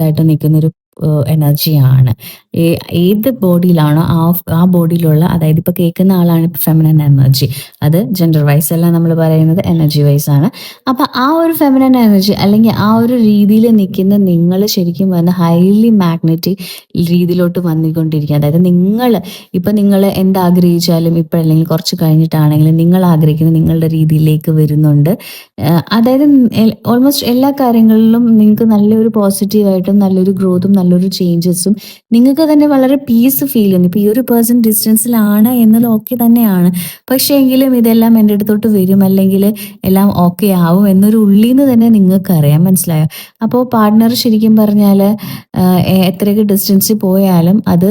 ആയിട്ട് നിൽക്കുന്നൊരു എനർജിയാണ്. ഏ ഏത് ബോഡിയിലാണോ ആ ബോഡിയിലുള്ള, അതായത് ഇപ്പോൾ കേൾക്കുന്ന ആളാണ് ഇപ്പോൾ ഫെമിനൻ എനർജി. അത് ജെൻഡർ വൈസ് അല്ല നമ്മൾ പറയുന്നത്, എനർജി വൈസ് ആണ്. അപ്പോൾ ആ ഒരു ഫെമിനൻ എനർജി അല്ലെങ്കിൽ ആ ഒരു രീതിയിൽ നിൽക്കുന്ന നിങ്ങൾ ശരിക്കും പറഞ്ഞാൽ ഹൈലി മാഗ്നറ്റിക് രീതിയിലോട്ട് വന്നുകൊണ്ടിരിക്കുക. അതായത് നിങ്ങൾ എന്താഗ്രഹിച്ചാലും ഇപ്പോൾ അല്ലെങ്കിൽ കുറച്ച് കഴിഞ്ഞിട്ടാണെങ്കിലും നിങ്ങൾ ആഗ്രഹിക്കുന്ന നിങ്ങളുടെ രീതിയിലേക്ക് വരുന്നുണ്ട്. അതായത് ഓൾമോസ്റ്റ് എല്ലാ കാര്യങ്ങളിലും നിങ്ങൾക്ക് നല്ലൊരു പോസിറ്റീവായിട്ടും നല്ലൊരു ഗ്രോത്തും നല്ലൊരു ചേഞ്ചസും നിങ്ങൾക്ക് തന്നെ വളരെ പീസ് ഫീൽ ചെയ്യുന്നു. ഇപ്പോൾ ഈ ഒരു പേഴ്സൺ ഡിസ്റ്റൻസിലാണ് എന്നത് ഓക്കെ തന്നെയാണ്. പക്ഷേ എങ്കിലും ഇതെല്ലാം എൻ്റെ അടുത്തോട്ട് വരും, അല്ലെങ്കിൽ എല്ലാം ഓക്കെ ആവും എന്നൊരു ഉള്ളിൽ നിന്ന് തന്നെ നിങ്ങൾക്കറിയാം. മനസ്സിലായോ? അപ്പോൾ പാർട്ട്ണർ ശരിക്കും പറഞ്ഞാൽ എത്രയൊക്കെ ഡിസ്റ്റൻസിൽ പോയാലും അത്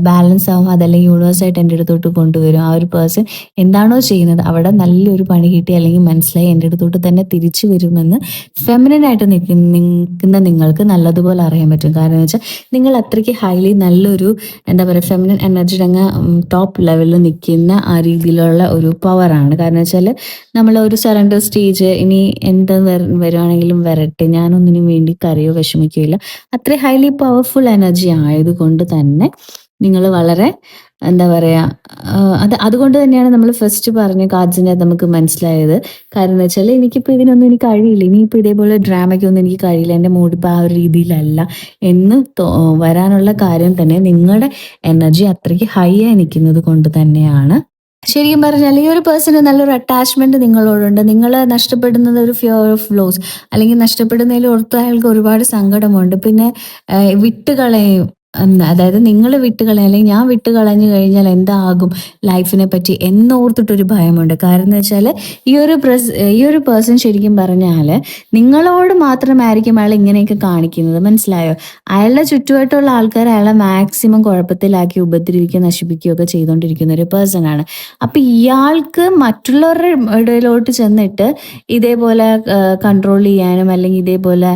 ബാലൻസ് ആവും. അതല്ലെങ്കിൽ യൂണിവേഴ്സായിട്ട് എൻ്റെ അടുത്തോട്ട് കൊണ്ടുവരും. ആ ഒരു പേഴ്സൺ എന്താണോ ചെയ്യുന്നത് അവിടെ നല്ലൊരു പണി കിട്ടി അല്ലെങ്കിൽ മനസ്സിലായി എൻ്റെ അടുത്തോട്ട് തന്നെ തിരിച്ചു വരുമെന്ന് ഫെമിനനായിട്ട് നിൽക്കുന്ന നിങ്ങൾക്ക് നല്ലതുപോലെ അറിയാൻ പറ്റും. കാരണം എന്ന് വെച്ചാൽ നിങ്ങൾ അത്രയ്ക്ക് ഹൈലി നല്ലൊരു എന്താ പറയുക ഫെമിനൻ എനർജിയുടെ അങ്ങ് ടോപ്പ് ലെവലിൽ നിൽക്കുന്ന ആ രീതിയിലുള്ള ഒരു പവറാണ്. കാരണം വെച്ചാൽ നമ്മൾ ഒരു സറണ്ടർ സ്റ്റേജ്, ഇനി എന്ത് വരുവാണെങ്കിലും വരട്ടെ, ഞാനൊന്നിനും വേണ്ടി കരയോ വിഷമിക്കുകയില്ല, അത്രയും ഹൈലി പവർഫുൾ എനർജി ആയതുകൊണ്ട് തന്നെ നിങ്ങൾ വളരെ എന്താ പറയുക, അതുകൊണ്ട് തന്നെയാണ് നമ്മൾ ഫസ്റ്റ് പറഞ്ഞ കാർഡ്സിനെ നമുക്ക് മനസ്സിലായത്. കാരണം എന്ന് വെച്ചാൽ എനിക്കിപ്പോൾ ഇതിനൊന്നും എനിക്ക് കഴിയില്ല, ഇനിയിപ്പോൾ ഇതേപോലെ ഡ്രാമയ്ക്കൊന്നും എനിക്ക് കഴിയില്ല, എൻ്റെ മൂഡിപ്പോൾ ആ ഒരു രീതിയിലല്ല എന്ന് വരാനുള്ള കാര്യം തന്നെ നിങ്ങളുടെ എനർജി അത്രയ്ക്ക് ഹൈ ആയി നിൽക്കുന്നത് കൊണ്ട് തന്നെയാണ്. ശരിക്കും പറഞ്ഞാൽ ഈ ഒരു പേഴ്സണ് നല്ലൊരു അറ്റാച്ച്മെന്റ് നിങ്ങളോടുണ്ട്. നിങ്ങൾ നഷ്ടപ്പെടുന്നത് ഒരു ഫിയർ ഓഫ് ലോസ്, അല്ലെങ്കിൽ നഷ്ടപ്പെടുന്നതിൽ ഓർത്ത് അയാൾക്ക് ഒരുപാട് സങ്കടമുണ്ട്. പിന്നെ വിട്ടുകളയും, അതായത് നിങ്ങൾ വിട്ടുകളയും അല്ലെങ്കിൽ ഞാൻ വിട്ടുകളഞ്ഞു കഴിഞ്ഞാൽ എന്താകും ലൈഫിനെ പറ്റി എന്നോർത്തിട്ടൊരു ഭയമുണ്ട്. കാരണം എന്ന് വെച്ചാൽ ഈ ഒരു പേഴ്സൺ ശരിക്കും പറഞ്ഞാൽ നിങ്ങളോട് മാത്രമായിരിക്കും അയാൾ ഇങ്ങനെയൊക്കെ കാണിക്കുന്നത്. മനസ്സിലായോ? അയാളുടെ ചുറ്റുമായിട്ടുള്ള ആൾക്കാർ അയാളെ മാക്സിമം കുഴപ്പത്തിലാക്കി ഉപദ്രവിക്കുക, നശിപ്പിക്കുകയൊക്കെ ചെയ്തുകൊണ്ടിരിക്കുന്ന ഒരു പേഴ്സൺ ആണ്. അപ്പം ഇയാൾക്ക് മറ്റുള്ളവരുടെ ഇടയിലോട്ട് ചെന്നിട്ട് ഇതേപോലെ കൺട്രോൾ ചെയ്യാനും അല്ലെങ്കിൽ ഇതേപോലെ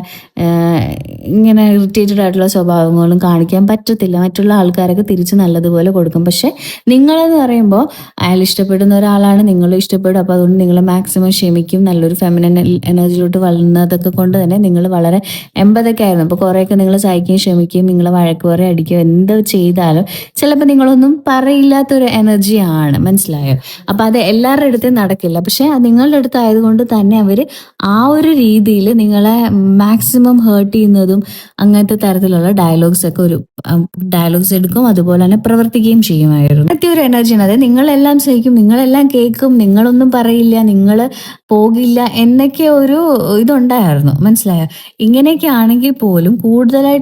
ഇങ്ങനെ ഇറിറ്റേറ്റഡ് ആയിട്ടുള്ള സ്വഭാവങ്ങളും കാണിക്കാൻ പറ്റത്തില്ല. മറ്റുള്ള ആൾക്കാരൊക്കെ തിരിച്ച് നല്ലതുപോലെ കൊടുക്കും. പക്ഷെ നിങ്ങളെന്ന് പറയുമ്പോൾ അയാൾ ഇഷ്ടപ്പെടുന്ന ഒരാളാണ്, നിങ്ങളും ഇഷ്ടപ്പെടും. അപ്പോൾ അതുകൊണ്ട് നിങ്ങൾ മാക്സിമം ക്ഷമിക്കും. നല്ലൊരു ഫെമിനൻ എനർജിയിലോട്ട് വളർന്നതൊക്കെ കൊണ്ട് തന്നെ നിങ്ങൾ വളരെ എമ്പതൊക്കെ ആയിരുന്നു. അപ്പോൾ കുറേയൊക്കെ നിങ്ങൾ സഹിക്കുകയും ക്ഷമിക്കുകയും നിങ്ങൾ വഴക്ക് പറയും, അടിക്കുകയും എന്ത് ചെയ്താലും ചിലപ്പോൾ നിങ്ങളൊന്നും പറയില്ലാത്തൊരു എനർജിയാണ്. മനസ്സിലായോ? അപ്പോൾ അത് എല്ലാവരുടെ അടുത്തും നടക്കില്ല. പക്ഷെ അത് നിങ്ങളുടെ അടുത്ത് ആയതുകൊണ്ട് തന്നെ അവർ ആ ഒരു രീതിയിൽ നിങ്ങളെ മാക്സിമം ഹേർട്ട് ചെയ്യുന്നതും അങ്ങനത്തെ തരത്തിലുള്ള ഡയലോഗ്സ് എടുക്കും. അതുപോലെ തന്നെ പ്രവർത്തിക്കുകയും ചെയ്യുമായിരുന്നു. അങ്ങനത്തെ ഒരു എനർജിയാണ്. അതായത് നിങ്ങളെല്ലാം സഹിക്കും, നിങ്ങളെല്ലാം കേൾക്കും, നിങ്ങളൊന്നും പറയില്ല, നിങ്ങൾ പോകില്ല എന്നൊക്കെ ഒരു ഇതുണ്ടായിരുന്നു. മനസ്സിലായോ? ഇങ്ങനെയൊക്കെ ആണെങ്കിൽ പോലും കൂടുതലായിട്ട്